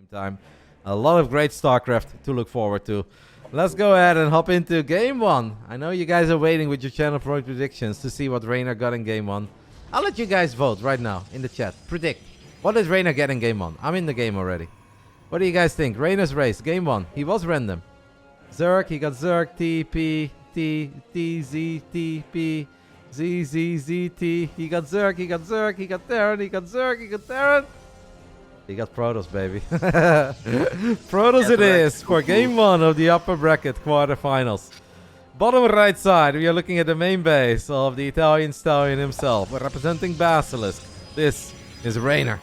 same time. A lot of great StarCraft to look forward to. Let's go ahead and hop into game 1. I know you guys are waiting with your channel for predictions to see what Reynor got in game 1. I'll let you guys vote right now in the chat. Predict. What did Reynor get in game 1? I'm in the game already. What do you guys think? Reynor's race, game 1. He was random. Zerg, he got Zerg, T, P, T, T, Z, T, P, Z, Z, Z, T. He got Zerg, he got Zerg, he got Terran, he got Zerg, he got Terran. He got Protoss, baby. Protoss it is for game 1 of the upper bracket quarterfinals. Bottom right side, we are looking at the main base of the Italian stallion himself. We're representing Basilisk. This is Reynor.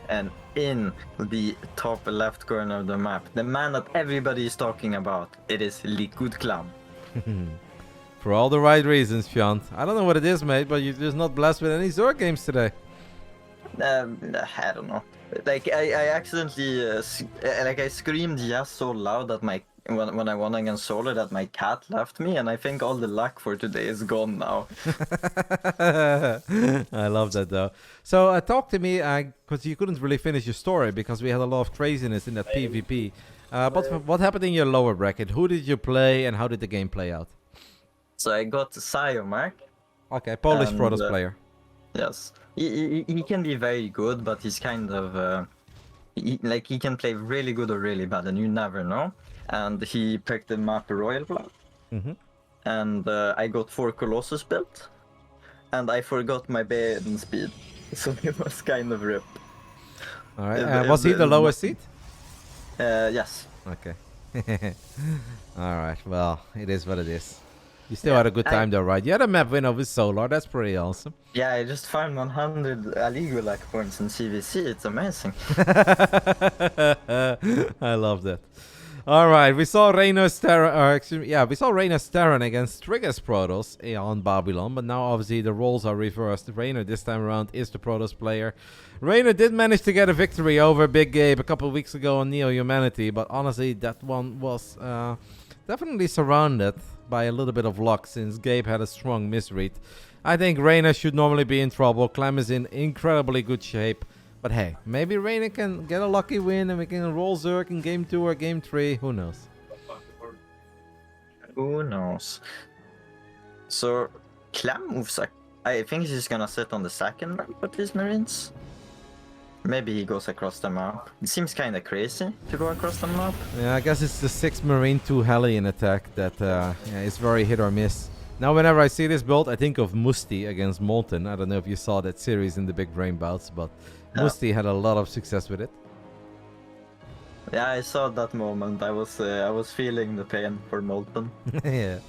And in the top left corner of the map, the man that everybody is talking about, it is Liquid Clem. For all the right reasons, Fjant. I don't know what it is, mate, but you're just not blessed with any Zerg games today. I don't know. Like I accidentally, I screamed yes so loud that when I won against Solar that my cat left me, and I think all the luck for today is gone now. I love that though. So talk to me, because you couldn't really finish your story because we had a lot of craziness in that PvP. But what happened in your lower bracket? Who did you play, and how did the game play out? So I got Siomark. Okay, Polish Protoss player. Yes, he can be very good, but he's kind of he can play really good or really bad, and you never know. And he picked the map Royal Blood. And I got 4 Colossus built, and I forgot my Baden speed, so it was kind of ripped. All right. Was he the lowest seed? Yes. Okay. All right. Well, it is what it is. You still had a good time though, right? You had a map win over Solar. That's pretty awesome. Yeah, I just farmed 100 Aligulac points in CVC. It's amazing. I love that. All right, we saw Reynor's Terran. We saw Reynor's Terran against Trigger's Protoss on Babylon, but now obviously the roles are reversed. Reynor this time around is the Protoss player. Reynor did manage to get a victory over Big Gabe a couple of weeks ago on Neo Humanity, but honestly, that one was definitely surrounded by a little bit of luck since Gabe had a strong misread. I think Reynor should normally be in trouble. Clem is in incredibly good shape. But hey, maybe Reynor can get a lucky win and we can roll Zerg in game 2 or game 3. Who knows? Who knows? So, Clem moves. I think he's gonna sit on the second map with his Marines. Maybe he goes across the map. It seems kind of crazy to go across the map. Yeah, I guess it's the 6 Marine 2 Hellion attack that is very hit or miss. Now, whenever I see this build, I think of Musti against Molten. I don't know if you saw that series in the Big Brain Bouts, but Musti had a lot of success with it. Yeah, I saw that moment. I was feeling the pain for Molten. Yeah.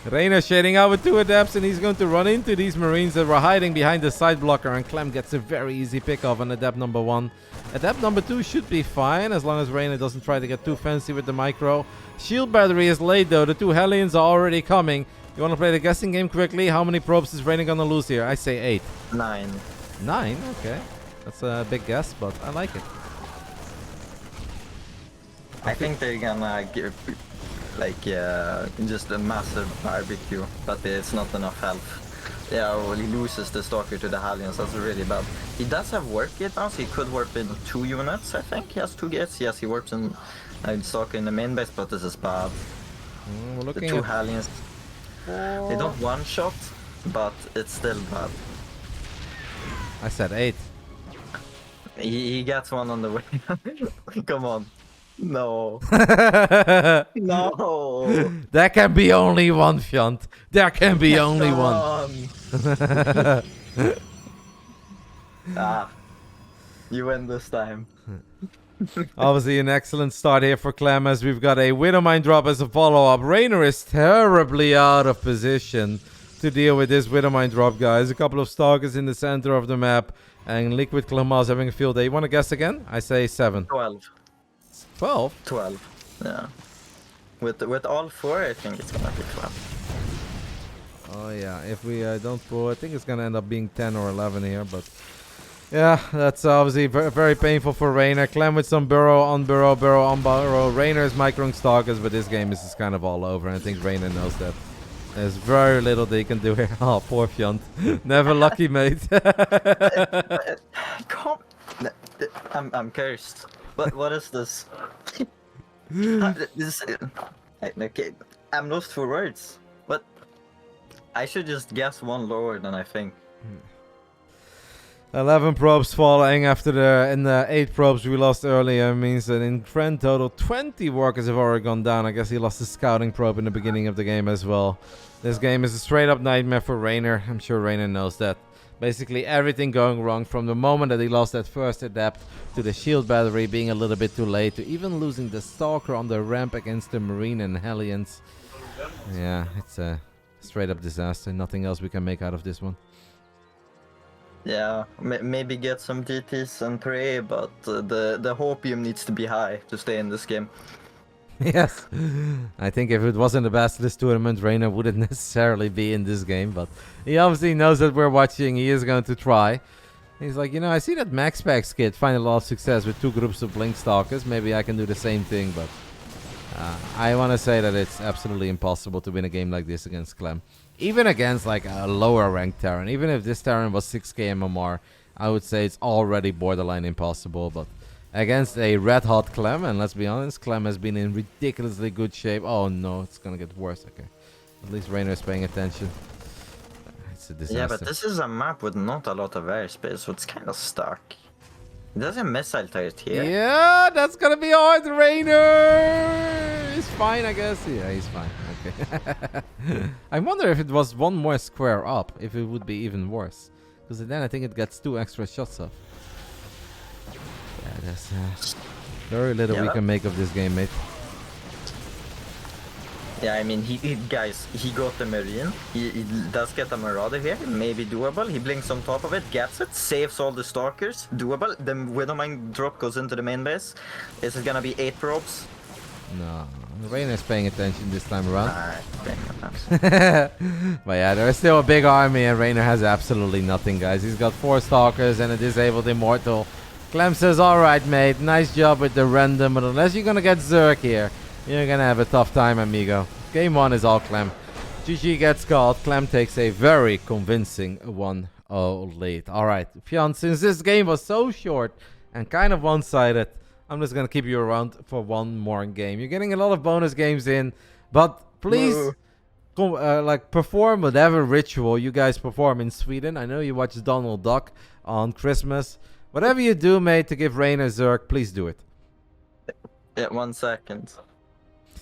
Reynor shading out with 2 adepts, and he's going to run into these Marines that were hiding behind the side blocker, and Clem gets a very easy pick off on adept number 1. Adept number 2 should be fine as long as Reynor doesn't try to get too fancy with the micro. Shield battery is late though. The 2 Hellions are already coming. You want to play the guessing game quickly? How many probes is Reynor gonna lose here? I say 8. 9. 9? Okay. That's a big guess, but I like it. I think they're gonna give just a massive barbecue, but it's not enough health. Yeah, well, he loses the Stalker to the Hellions. That's really bad. He does have warp gate now, so he could warp in 2 units. I think he has 2 gates. Yes, he warps in Stalker in the main base, but this is bad. The 2 Hellions. They don't one-shot, but it's still bad. I said 8. He gets one on the way. Come on. No. No. There can be only one, Fjant. There can be only one. You win this time. Obviously an excellent start here for Clem as we've got a Widowmine drop as a follow-up. Reynor is terribly out of position to deal with this Widowmine drop, guys. A couple of stalkers in the center of the map, and Liquid Clemas having a field day. You want to guess again? I say 7. 12. 12? 12. Yeah. With all 4, I think it's gonna be 12. Oh yeah, if we don't pull, I think it's gonna end up being 10 or 11 here, but yeah, that's obviously very painful for Reynor. Clem with some burrow on burrow, burrow on burrow. Reynor is microing stalkers, but this game is just kind of all over, and I think Reynor knows that. There's very little they can do here. Oh, poor Fjant. Never lucky, mate. I'm cursed. What is this? This okay, I'm lost for words. But I should just guess one lower than I think. 11 probes falling after the 8 probes we lost earlier means that in grand total 20 workers have already gone down. I guess he lost his scouting probe in the beginning of the game as well. This game is a straight up nightmare for Reynor. I'm sure Reynor knows that. Basically everything going wrong from the moment that he lost that first adept to the shield battery being a little bit too late to even losing the stalker on the ramp against the marine and Hellions. Yeah, it's a straight up disaster. Nothing else we can make out of this one. Yeah, maybe get some DTs and pray, but the hopium needs to be high to stay in this game. Yes, I think if it wasn't a Basilisk tournament, Reynor wouldn't necessarily be in this game, but he obviously knows that we're watching. He is going to try. He's like, you know, I see that MaxPax kid find a lot of success with 2 groups of Blink Stalkers. Maybe I can do the same thing, but I want to say that it's absolutely impossible to win a game like this against Clem. Even against like a lower ranked Terran. Even if this Terran was 6k MMR, I would say it's already borderline impossible, but against a red hot Clem, and let's be honest, Clem has been in ridiculously good shape. Oh no, it's gonna get worse. Okay, at least Reynor is paying attention. It's a disaster. Yeah, but this is a map with not a lot of airspace, so it's kind of stuck. There's a missile turret here. Yeah, that's gonna be hard, Reynor. He's fine, I guess. Yeah, he's fine. Okay. I wonder if it was one more square up, if it would be even worse. Because then I think it gets 2 extra shots off. Yeah, there's very little we can make of this game, mate. Yeah, I mean, he guys, he got the Marine. He does get a Marauder here, maybe doable. He blinks on top of it, gets it, saves all the Stalkers, doable. The Widowmine drop goes into the main base. Is it gonna be 8 probes? No, Reynor's paying attention this time around. But yeah, there's still a big army and Reynor has absolutely nothing, guys. He's got 4 Stalkers and a disabled Immortal. Clem says, alright mate, nice job with the random, but unless you're gonna get Zerg here, you're gonna have a tough time, amigo. Game 1 is all Clem. GG gets called. Clem takes a very convincing 1-0 lead. Alright, Fjant, since this game was so short and kind of one-sided, I'm just gonna keep you around for one more game. You're getting a lot of bonus games in, but please perform whatever ritual you guys perform in Sweden. I know you watch Donald Duck on Christmas. Whatever you do, mate, to give Reynor Zerg, please do it. Yeah, 1 second.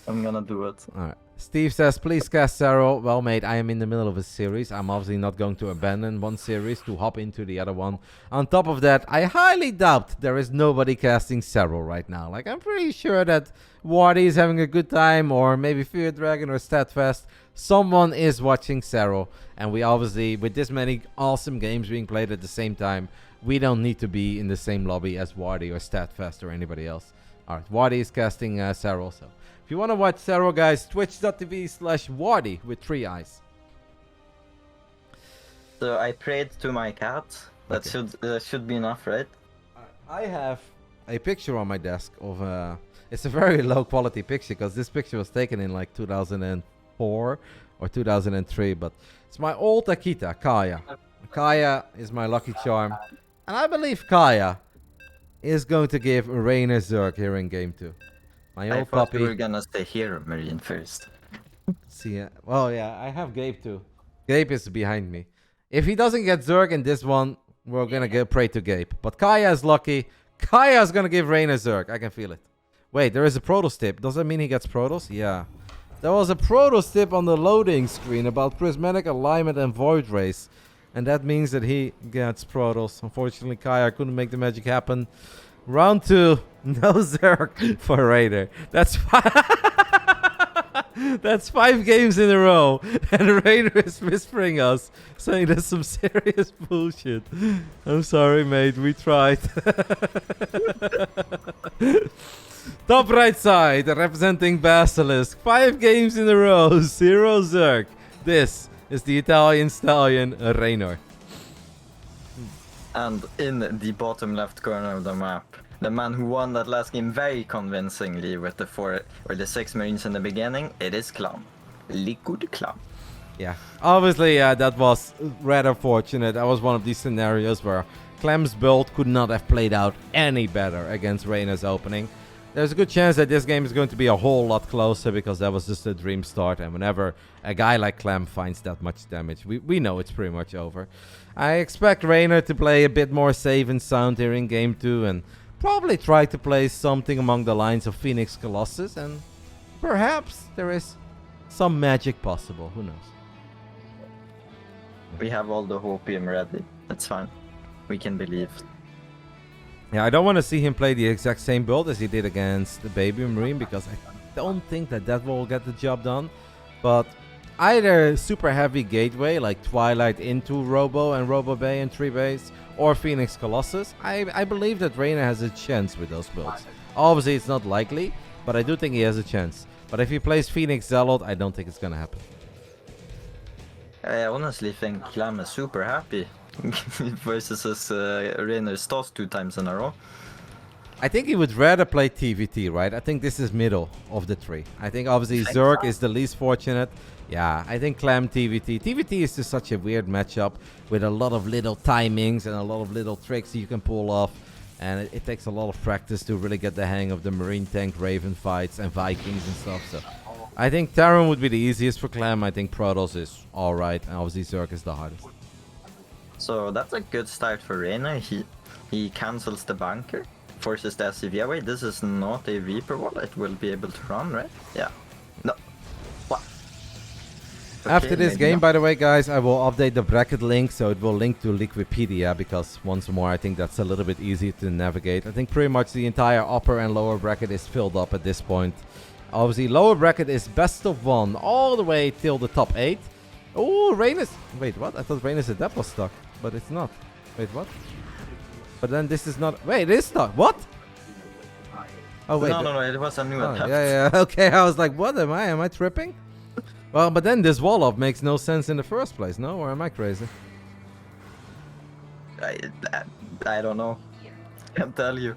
I'm gonna do it. Alright. Steve says, please cast Sarah. Well, mate, I am in the middle of a series. I'm obviously not going to abandon one series to hop into the other one. On top of that, I highly doubt there is nobody casting Sarah right now. Like, I'm pretty sure that Wardi is having a good time, or maybe feardragon or Steadfast. Someone is watching Sarah. And we obviously, with this many awesome games being played at the same time, we don't need to be in the same lobby as Wardi or Steadfast or anybody else. Alright, Wardi is casting Sarah also. If you want to watch Sarah, guys, twitch.tv/Wardi with 3 eyes. So I prayed to my cat. That should be enough, right? I have a picture on my desk of it's a very low quality picture because this picture was taken in like 2004 or 2003, but it's my old Akita, Kaya. Kaya is my lucky charm, and I believe Kaya is going to give Reynor Zerg here in game 2. My old I thought puppy. we were gonna stay Hero Marine first. See, well, yeah, I have Gabe too. Gabe is behind me. If he doesn't get Zerg in this one, we're gonna pray to Gabe. But Kaya is lucky. Kaya is gonna give Reynor Zerg. I can feel it. Wait, there is a Protoss tip. Does that mean he gets Protoss? Yeah. There was a Protoss tip on the loading screen about prismatic alignment and void race. And that means that he gets Protoss. Unfortunately, Kaya couldn't make the magic happen. Round 2, no Zerg for Reynor. That's 5 games in a row. And Reynor is whispering us, saying that's some serious bullshit. I'm sorry, mate. We tried. Top right side, representing Basilisk. 5 games in a row, 0 Zerg. This is the Italian stallion, Reynor. And in the bottom left corner of the map, the man who won that last game very convincingly with the 4 or the 6 Marines in the beginning, it is Clem. Liquid Clem. Yeah, obviously that was rather fortunate. That was one of these scenarios where Clem's build could not have played out any better against Reynor's opening. There's a good chance that this game is going to be a whole lot closer because that was just a dream start. And whenever a guy like Clem finds that much damage, we know it's pretty much over. I expect Reynor to play a bit more safe and sound here in Game 2 and probably try to play something along the lines of Phoenix Colossus. And perhaps there is some magic possible. Who knows? We have all the hopium ready. That's fine. We can believe. Yeah, I don't want to see him play the exact same build as he did against the Baby Marine because I don't think that will get the job done. But either super heavy gateway like Twilight into Robo and Robo Bay and 3 base or Phoenix Colossus, I believe that Reynor has a chance with those builds. Obviously, it's not likely, but I do think he has a chance. But if he plays Phoenix Zealot, I don't think it's going to happen. I honestly think Clem is super happy versus his Reynor Stas 2 times in a row. I think he would rather play TVT, right? I think this is middle of the 3. I think obviously Zerg is the least fortunate. Yeah, I think Clem TVT. TVT is just such a weird matchup with a lot of little timings and a lot of little tricks you can pull off. And it takes a lot of practice to really get the hang of the Marine Tank Raven fights and Vikings and stuff. So I think Terran would be the easiest for Clem. I think Protoss is alright. And obviously Zerg is the hardest. So that's a good start for Reynor. He cancels the bunker, forces the SCV away. This is not a Reaper wall. It will be able to run, right? Yeah. No. What? Okay, after this game, not. by the way, guys, I will update the bracket link, so it will link to Liquipedia, because once more, I think that's a little bit easier to navigate. I think pretty much the entire upper and lower bracket is filled up at this point. Obviously, lower bracket is best of 1 all the way till the top 8. Oh, Reynor's... Wait, what? I thought Reynor's Adept was stuck, but it's not. Wait, what? But then this is not... Wait, it is stuck. What? Oh, wait. No, it was a new attempt. Yeah. Okay, I was like, what am I? Am I tripping? Well, but then this wall-up makes no sense in the first place, no? Or am I crazy? I don't know. Can't tell you.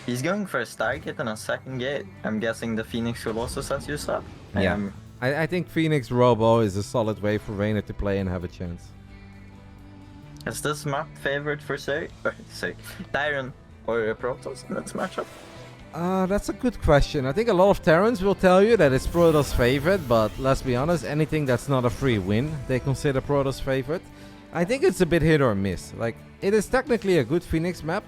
He's going for a Stargate and a second gate. I'm guessing the Phoenix Colossus, as you said. Yeah. I think Phoenix Robo is a solid way for Reynor to play and have a chance. Is this map favored for Terran or Protoss in this matchup? That's a good question. I think a lot of Terrans will tell you that it's Protoss favorite, but let's be honest, anything that's not a free win, they consider Protoss favorite. I think it's a bit hit or miss. Like, it is technically a good Phoenix map,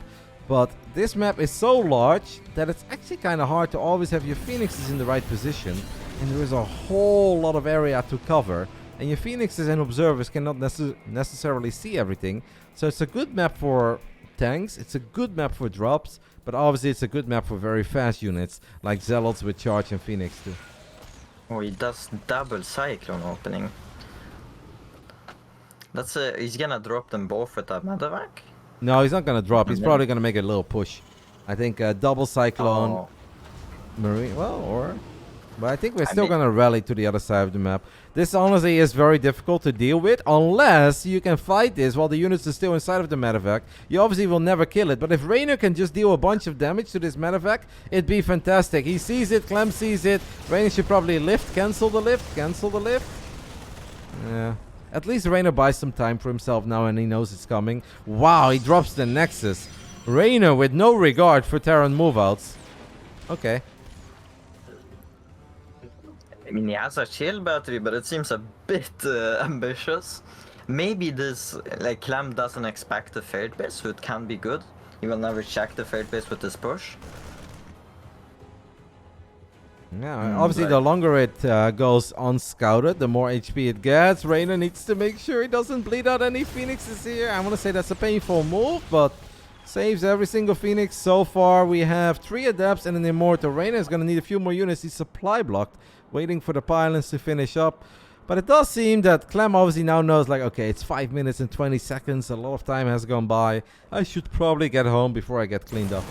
but this map is so large that it's actually kind of hard to always have your Phoenixes in the right position, and there is a whole lot of area to cover, and your Phoenixes and observers cannot necessarily see everything. So it's a good map for tanks, it's a good map for drops, but obviously it's a good map for very fast units, like Zealots with Charge and Phoenix too. Oh, he does double Cyclone opening. That's he's gonna drop them both with that Medevac? No, he's not gonna drop, he's probably gonna make a little push. I think double Cyclone, Marine, but I think we're still gonna rally to the other side of the map. This honestly is very difficult to deal with, unless you can fight this while the units are still inside of the Medevac. You obviously will never kill it, but if Reynor can just deal a bunch of damage to this Medevac, it'd be fantastic. He sees it, Clem sees it, Reynor should probably cancel the lift. Yeah. At least Reynor buys some time for himself now and he knows it's coming. Wow, he drops the Nexus. Reynor with no regard for Terran moveouts. Okay. I mean, he has a shield battery, but it seems a bit ambitious. Maybe this, like, Clem doesn't expect the third base, so it can be good. He will never check the third base with this push. Yeah, obviously the longer it goes unscouted, the more HP it gets. Reynor needs to make sure he doesn't bleed out any Phoenixes here. I want to say that's a painful move, but saves every single Phoenix. So far, we have 3 Adepts and an Immortal. Reynor is going to need a few more units. He's supply blocked, waiting for the pylons to finish up. But it does seem that Clem obviously now knows, like, okay, it's 5 minutes and 20 seconds. A lot of time has gone by. I should probably get home before I get cleaned up.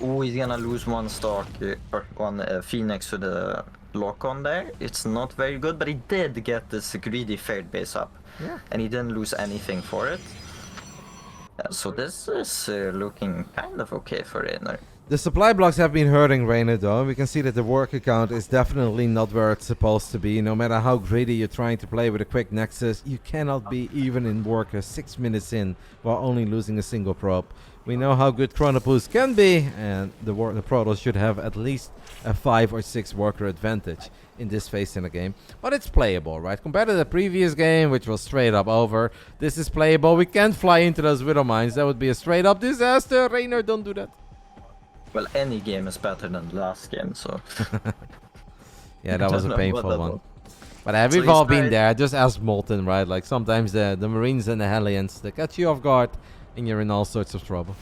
Oh, he's gonna lose one stock, or one Phoenix to the lock-on there. It's not very good, but he did get this greedy third base up. Yeah. And he didn't lose anything for it. So this is looking kind of okay for Reynor. The supply blocks have been hurting Reynor though. We can see that the worker count is definitely not where it's supposed to be. No matter how greedy you're trying to play with a quick nexus, you cannot be even in worker 6 minutes in while only losing a single probe. We know how good Chronopus can be, and the Protoss should have at least a 5 or 6 worker advantage in this phase in the game. But it's playable, right? Compared to the previous game, which was straight up over, this is playable. We can't fly into those Widow Mines. That would be a straight up disaster. Reynor, don't do that. Well, any game is better than the last game, so... Yeah, that was a painful one. But So we've all been there. Just ask Molten, right? Like sometimes the Marines and the Hellions, they catch you off guard and you're in all sorts of trouble.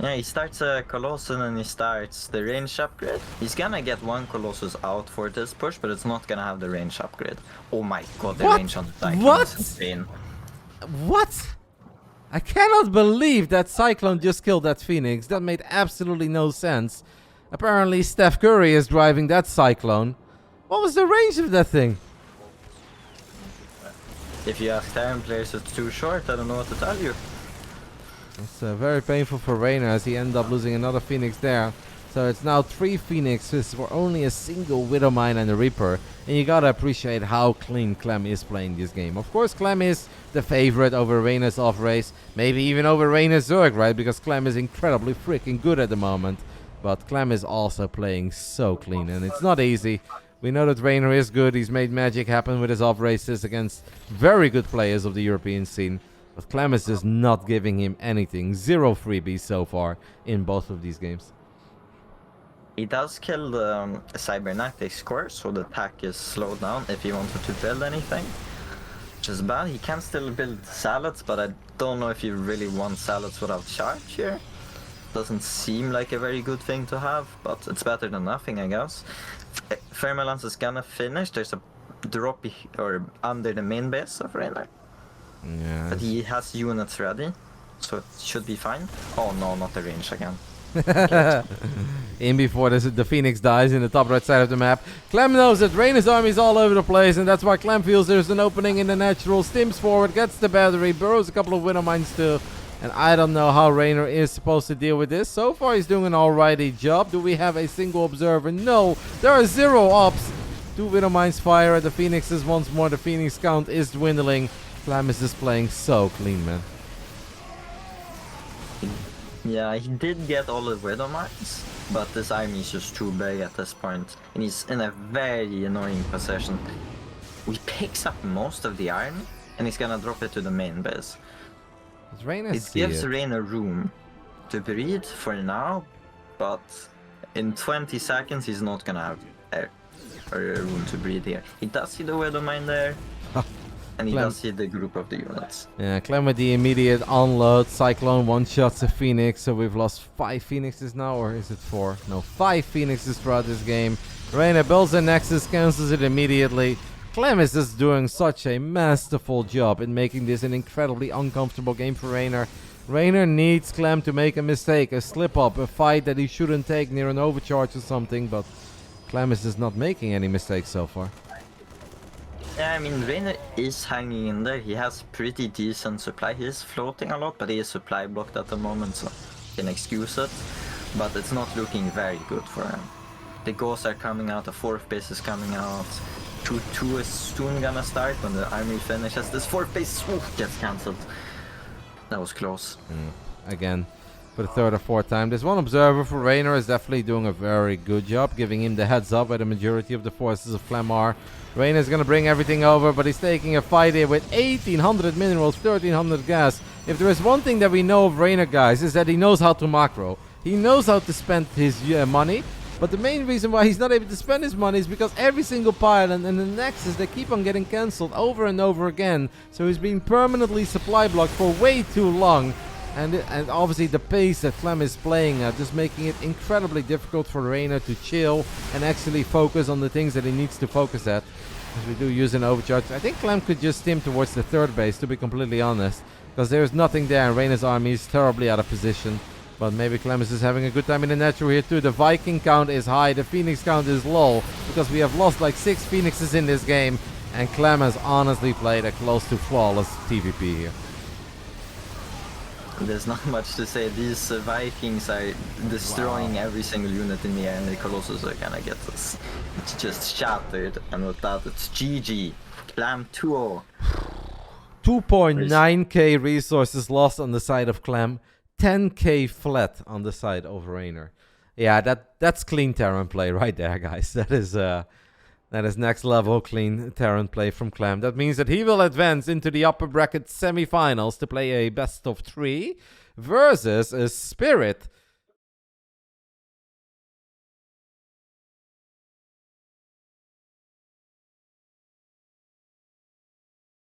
Yeah, he starts a Colossus and he starts the range upgrade. He's gonna get one Colossus out for this push, but it's not gonna have the range upgrade. Oh my god, the range on the Cyclone is insane. What? I cannot believe that Cyclone just killed that Phoenix. That made absolutely no sense. Apparently Steph Curry is driving that Cyclone. What was the range of that thing? If you ask Terran players, it's too short. I don't know what to tell you. It's very painful for Reynor as he ended up losing another Phoenix there. So it's now 3 Phoenixes for only a single Widowmine and a Reaper. And you gotta appreciate how clean Clem is playing this game. Of course, Clem is the favorite over Reynor's off race. Maybe even over Reynor's Zerg, right? Because Clem is incredibly freaking good at the moment. But Clem is also playing so clean and it's not easy. We know that Reynor is good. He's made magic happen with his off races against very good players of the European scene. But Clem is just not giving him anything. 0 freebies so far in both of these games. He does kill the cybernetic score, so the attack is slowed down if he wanted to build anything. Which is bad. He can still build salads, but I don't know if you really want salads without charge here. Doesn't seem like a very good thing to have, but it's better than nothing, I guess. Fermalance is gonna finish. There's a drop or under the main base of Reynor. Yeah. But he has units ready, so it should be fine. Oh no, not the range again. In before the Phoenix dies in the top right side of the map. Clem knows that Reynor's army is all over the place, and that's why Clem feels there's an opening in the natural. Stims forward, gets the battery, burrows a couple of Widow Mines too. And I don't know how Reynor is supposed to deal with this. So far he's doing an alrighty job. Do we have a single observer? No, there are 0 ops. 2 Widow Mines fire at the Phoenixes once more. The Phoenix count is dwindling. Clem is just playing so clean, man. Yeah, he did get all the Widow Mines, but this army is just too big at this point. And he's in a very annoying position. He picks up most of the army, and he's gonna drop it to the main base. It gives Reynor room to breed for now, but in 20 seconds he's not gonna have room to breed here. He does see the Widow Mine there, and he does see the group of the units. Yeah, Clem with the immediate unload. Cyclone one-shots a Phoenix, so we've lost 5 Phoenixes now, or is it 4? No, 5 Phoenixes throughout this game. Reynor builds a Nexus, cancels it immediately. Clem is just doing such a masterful job in making this an incredibly uncomfortable game for Reynor. Reynor needs Clem to make a mistake, a slip-up, a fight that he shouldn't take near an overcharge or something, but Clem is just not making any mistakes so far. Yeah, I mean, Reynor is hanging in there. He has pretty decent supply. He is floating a lot, but he is supply blocked at the moment, so he can excuse it. But it's not looking very good for him. The ghosts are coming out, the 4th base is coming out. 2-2 is soon gonna start when the army finishes. This 4th base gets cancelled. That was close. Again, for the 3rd or 4th time. This one observer for Reynor is definitely doing a very good job, giving him the heads up where the majority of the forces of Clem are. Reynor is gonna bring everything over, but he's taking a fight here with 1800 minerals, 1300 gas. If there is one thing that we know of Reynor, guys, is that he knows how to macro. He knows how to spend his money. But the main reason why he's not able to spend his money is because every single pylon and the Nexus, they keep on getting cancelled over and over again. So he's been permanently supply blocked for way too long. And obviously the pace that Clem is playing at, just making it incredibly difficult for Reynor to chill and actually focus on the things that he needs to focus at. As we do use an overcharge. I think Clem could just stim towards the 3rd base, to be completely honest. Because there's nothing there and Reynor's army is terribly out of position. But maybe Clem is just having a good time in the natural here too. The Viking count is high, the Phoenix count is low, because we have lost like 6 Phoenixes in this game, and Clem has honestly played a close to flawless TVP here. There's not much to say. These Vikings are destroying every single unit in the air, and the Colossus are gonna get this. It's just shattered, and with that, it's GG. Clem 2-0. 2.9k resources lost on the side of Clem, 10k flat on the side of Reynor. Yeah, that's clean Terran play right there, guys. That is next level clean Terran play from Clem. That means that he will advance into the upper bracket semifinals to play a best of 3 versus a Spirit,